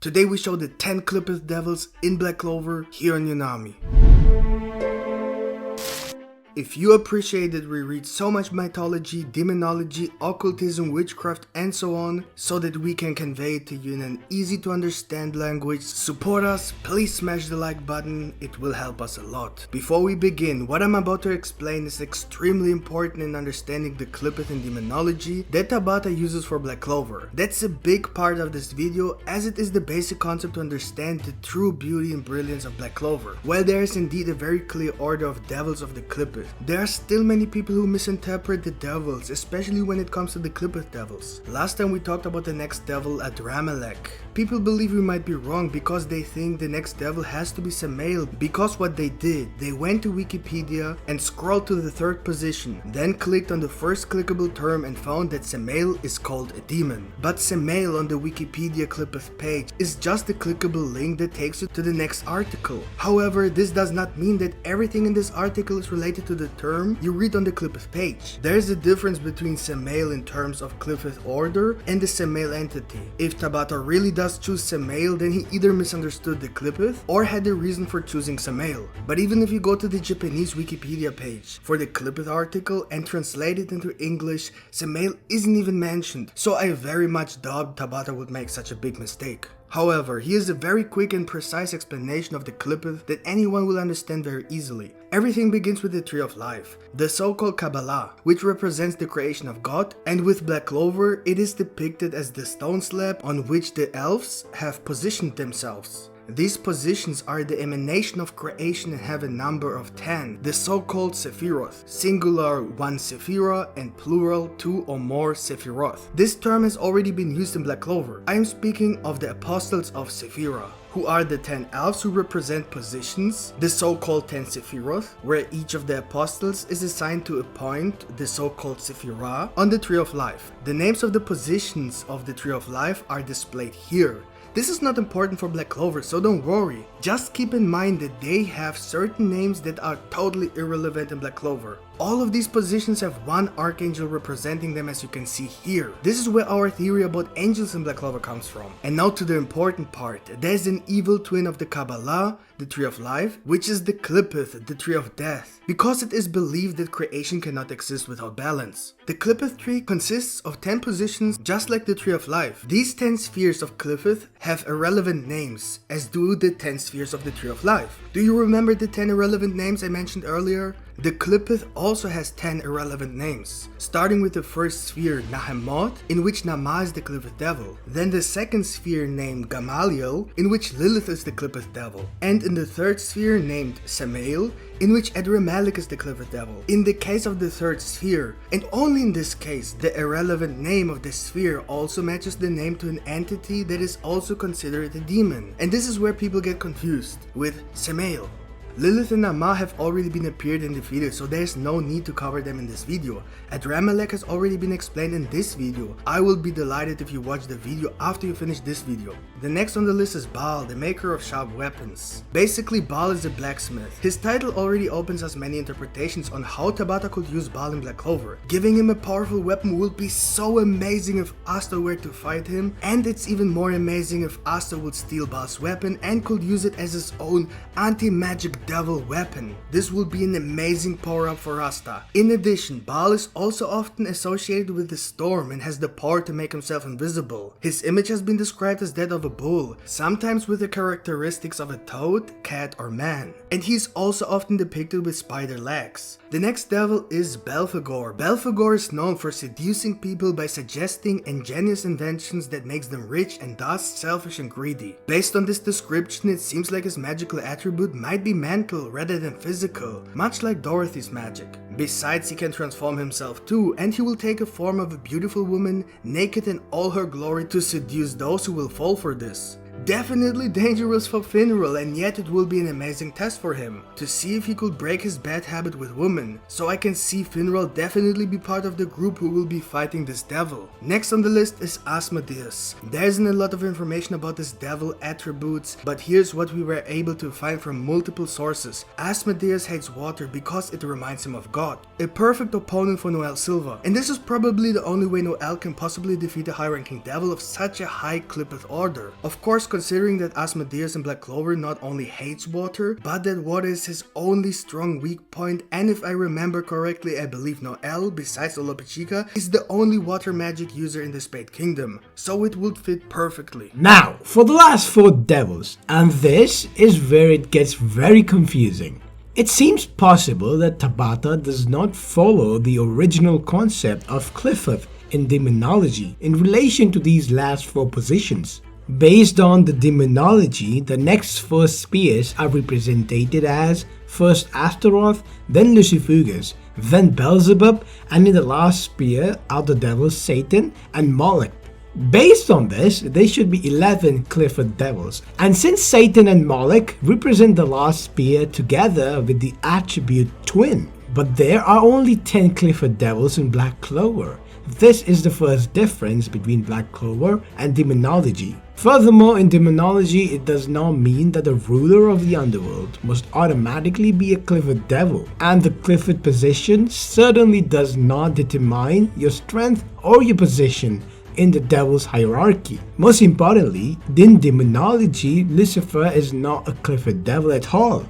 Today we show the 10 Qliphoth devils in Black Clover here on Unami. If you appreciate that we read so much mythology, demonology, occultism, witchcraft and so on, so that we can convey it to you in an easy to understand language, support us, please smash the like button, it will help us a lot. Before we begin, what I'm about to explain is extremely important in understanding the Qliphoth and demonology that Tabata uses for Black Clover. That's a big part of this video, as it is the basic concept to understand the true beauty and brilliance of Black Clover. While there is indeed a very clear order of devils of the Qliphoth, there are still many people who misinterpret the devils, especially when it comes to the Qliphoth devils. Last time we talked about the next devil, Adramelech. People believe we might be wrong because they think the next devil has to be Samael, because what they did, they went to Wikipedia and scrolled to the third position, then clicked on the first clickable term and found that Samael is called a demon. But Samael on the Wikipedia Qliphoth page is just a clickable link that takes you to the next article. However, this does not mean that everything in this article is related to the term you read on the Qliphoth page. There is a difference between Samael in terms of Qliphoth order and the Samael entity. If Tabata really does choose Samael, then he either misunderstood the Qliphoth or had a reason for choosing Samael. But even if you go to the Japanese Wikipedia page for the Qliphoth article and translate it into English, Samael isn't even mentioned, so I very much doubt Tabata would make such a big mistake. However, he has a very quick and precise explanation of the Qliphoth that anyone will understand very easily. Everything begins with the Tree of Life, the so-called Kabbalah, which represents the creation of God, and with Black Clover it is depicted as the stone slab on which the elves have positioned themselves. These positions are the emanation of creation and have a number of 10, the so-called Sephiroth, singular 1 Sephira and plural 2 or more Sephiroth. This term has already been used in Black Clover. I am speaking of the Apostles of Sephira, who are the 10 elves who represent positions, the so-called 10 Sephiroth, where each of the apostles is assigned to a point, the so-called Sephirah, on the Tree of Life. The names of the positions of the Tree of Life are displayed here. This is not important for Black Clover, so don't worry. Just keep in mind that they have certain names that are totally irrelevant in Black Clover. All of these positions have one archangel representing them, as you can see here. This is where our theory about angels in Black Clover comes from. And now to the important part. There's an evil twin of the Kabbalah, the Tree of Life, which is the Qliphoth, the Tree of Death, because it is believed that creation cannot exist without balance. The Qliphoth tree consists of 10 positions just like the Tree of Life. These 10 spheres of Qliphoth have irrelevant names, as do the 10 spheres of the Tree of Life. Do you remember the 10 irrelevant names I mentioned earlier? The Qliphoth also has 10 irrelevant names, starting with the first sphere Nahemot, in which Nama is the Qliphoth devil, then the second sphere named Gamaliel, in which Lilith is the Qliphoth devil, and in the third sphere named Samael, in which Adramelech is the Qliphoth devil. In the case of the third sphere, and only in this case, the irrelevant name of the sphere also matches the name to an entity that is also considered a demon, and this is where people get confused with Samael. Lilith and Nama have already been appeared in the video, so there is no need to cover them in this video. Adramelech has already been explained in this video. I will be delighted if you watch the video after you finish this video. The next on the list is Baal, the maker of sharp weapons. Basically, Baal is a blacksmith. His title already opens us many interpretations on how Tabata could use Baal in Black Clover. Giving him a powerful weapon would be so amazing if Asta were to fight him, and it's even more amazing if Asta would steal Baal's weapon and could use it as his own anti-magic devil weapon. This would be an amazing power-up for Asta. In addition, Baal is also often associated with the storm and has the power to make himself invisible. His image has been described as that of a bull, sometimes with the characteristics of a toad, cat or man. And he is also often depicted with spider legs. The next devil is Belfagor. Belfagor is known for seducing people by suggesting ingenious inventions that makes them rich and thus selfish and greedy. Based on this description, it seems like his magical attribute might be mental rather than physical, much like Dorothy's magic. Besides, he can transform himself too, and he will take a form of a beautiful woman, naked in all her glory, to seduce those who will fall for this. Definitely dangerous for Finral, and yet it will be an amazing test for him, to see if he could break his bad habit with women, so I can see Finral definitely be part of the group who will be fighting this devil. Next on the list is Asmodius. There isn't a lot of information about this devil attributes, but here's what we were able to find from multiple sources. Asmodius hates water because it reminds him of God, a perfect opponent for Noel Silva, and this is probably the only way Noel can possibly defeat a high-ranking devil of such a high Qliphoth order. Of course, considering that Asmodius in Black Clover not only hates water, but that water is his only strong weak point, and if I remember correctly, I believe Noel, besides Olopechica, is the only water magic user in the Spade Kingdom, so it would fit perfectly. Now, for the last 4 devils, and this is where it gets very confusing. It seems possible that Tabata does not follow the original concept of Qliphoth in demonology in relation to these last 4 positions. Based on the demonology, the next 4 spears are represented as first Astaroth, then Lucifugus, then Beelzebub, and in the last spear are the devils Satan and Moloch. Based on this, there should be 11 Qliphoth devils, and since Satan and Moloch represent the last spear together with the attribute twin, but there are only 10 Qliphoth devils in Black Clover. This is the first difference between Black Clover and demonology. Furthermore, in demonology, it does not mean that the ruler of the underworld must automatically be a Qliphoth devil, and the Qliphoth position certainly does not determine your strength or your position in the devil's hierarchy. Most importantly, in demonology, Lucifer is not a Qliphoth devil at all,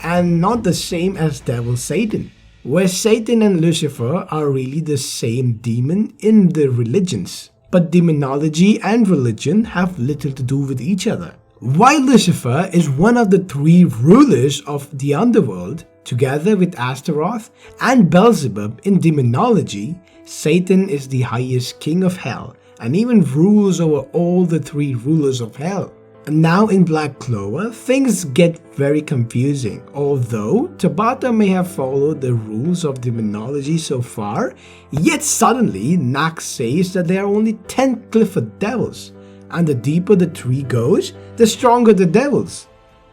and not the same as devil Satan, where Satan and Lucifer are really the same demon in the religions. But demonology and religion have little to do with each other. While Lucifer is one of the 3 rulers of the underworld, together with Astaroth and Beelzebub in demonology, Satan is the highest king of hell and even rules over all the 3 rulers of hell. And now in Black Clover, things get very confusing. Although Tabata may have followed the rules of demonology so far, yet suddenly Nax says that there are only 10 Qliphoth devils, and the deeper the tree goes, the stronger the devils.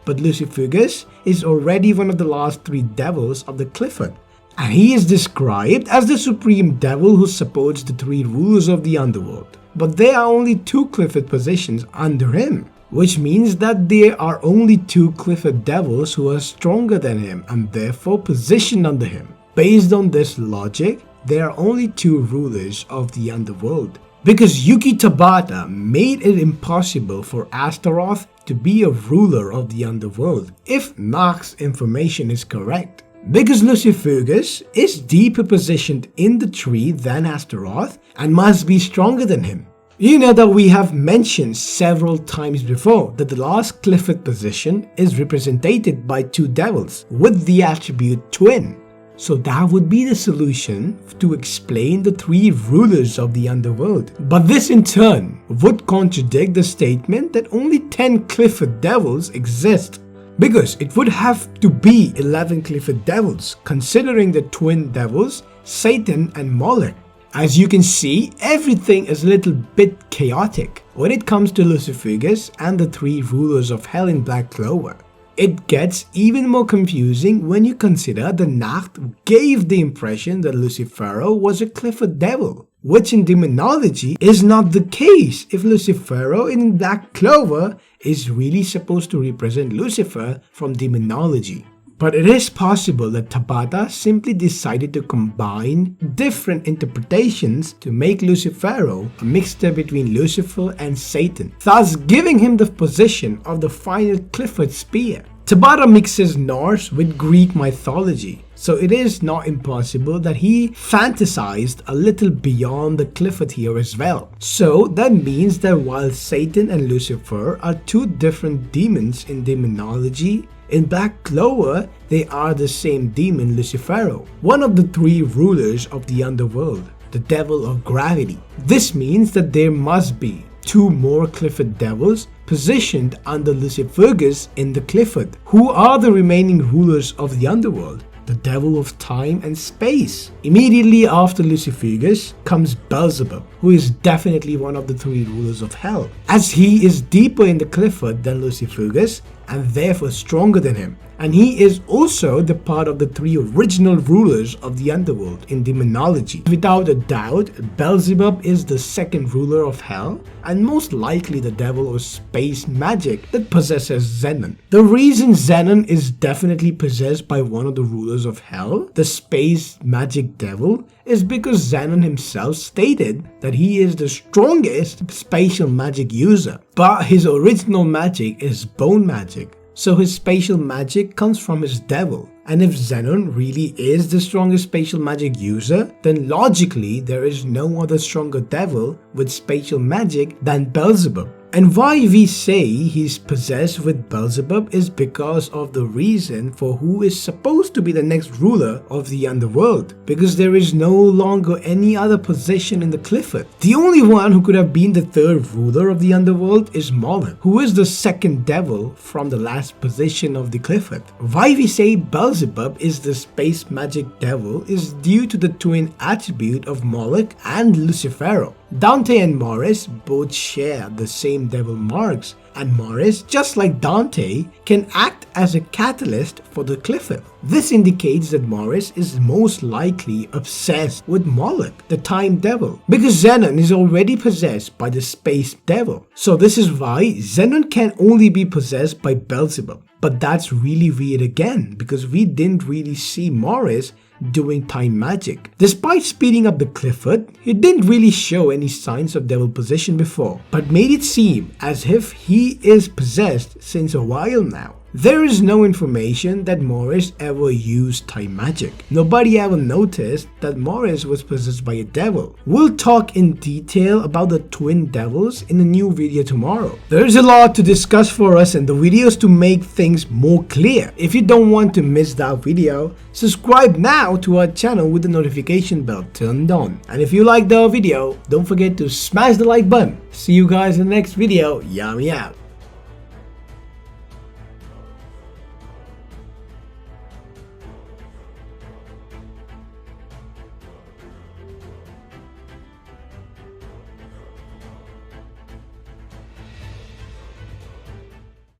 But Lucifugus is already one of the last 3 devils of the Qliphoth, and he is described as the supreme devil who supports the 3 rulers of the underworld. But there are only 2 Qliphoth positions under him, which means that there are only 2 Qliphoth devils who are stronger than him and therefore positioned under him. Based on this logic, there are only 2 rulers of the underworld, because Yuki Tabata made it impossible for Astaroth to be a ruler of the underworld if Nax's information is correct. Because Lucifugus is deeper positioned in the tree than Astaroth and must be stronger than him. You know that we have mentioned several times before that the last Qliphoth position is represented by 2 devils with the attribute twin. So that would be the solution to explain the 3 rulers of the underworld. But this in turn would contradict the statement that only 10 Qliphoth devils exist, because it would have to be 11 Qliphoth devils considering the twin devils Satan and Moloch. As you can see, everything is a little bit chaotic when it comes to Lucifugus and the 3 rulers of hell in Black Clover. It gets even more confusing when you consider the Nacht gave the impression that Lucifero was a Qliphoth devil, which in demonology is not the case if Lucifero in Black Clover is really supposed to represent Lucifer from demonology. But it is possible that Tabata simply decided to combine different interpretations to make Lucifero a mixture between Lucifer and Satan, thus giving him the position of the final Qliphoth spear. Tabata mixes Norse with Greek mythology, so it is not impossible that he fantasized a little beyond the Qliphoth here as well. So that means that while Satan and Lucifer are 2 different demons in demonology, in Black Clover, they are the same demon Lucifero, one of the 3 rulers of the underworld, the devil of gravity. This means that there must be 2 more Qliphoth devils positioned under Lucifugus in the Qliphoth, who are the remaining rulers of the underworld, the devil of time and space. Immediately after Lucifugus comes Beelzebub, who is definitely one of the 3 rulers of hell. As he is deeper in the Qliphoth than Lucifugus, and therefore stronger than him. And he is also the part of the 3 original rulers of the underworld in demonology. Without a doubt, Beelzebub is the 2nd ruler of hell, and most likely the devil or space magic that possesses Xenon. The reason Xenon is definitely possessed by one of the rulers of hell, the space magic devil, is because Xenon himself stated that he is the strongest spatial magic user. But his original magic is bone magic. So his spatial magic comes from his devil. And if Xenon really is the strongest spatial magic user, then logically there is no other stronger devil with spatial magic than Beelzebub. And why we say he's possessed with Beelzebub is because of the reason for who is supposed to be the next ruler of the underworld. Because there is no longer any other possession in the Qliphoth. The only one who could have been the 3rd ruler of the underworld is Moloch, who is the 2nd devil from the last position of the Qliphoth. Why we say Beelzebub is the space magic devil is due to the twin attribute of Moloch and Lucifero. Dante and Morris both share the same devil marks, and Morris, just like Dante, can act as a catalyst for the Qliphoth. This indicates that Morris is most likely obsessed with Moloch, the time devil, because Xenon is already possessed by the space devil. So this is why Xenon can only be possessed by Beelzebub. But that's really weird again, because we didn't really see Morris doing time magic. Despite speeding up the Qliphoth, he didn't really show any signs of devil possession before, but made it seem as if he is possessed since a while now. There is no information that Morris ever used time magic. Nobody ever noticed that Morris was possessed by a devil. We'll talk in detail about the twin devils in a new video tomorrow. There's a lot to discuss for us in the videos to make things more clear. If you don't want to miss that video, subscribe now to our channel with the notification bell turned on. And if you liked the video, don't forget to smash the like button. See you guys in the next video. Yummy out.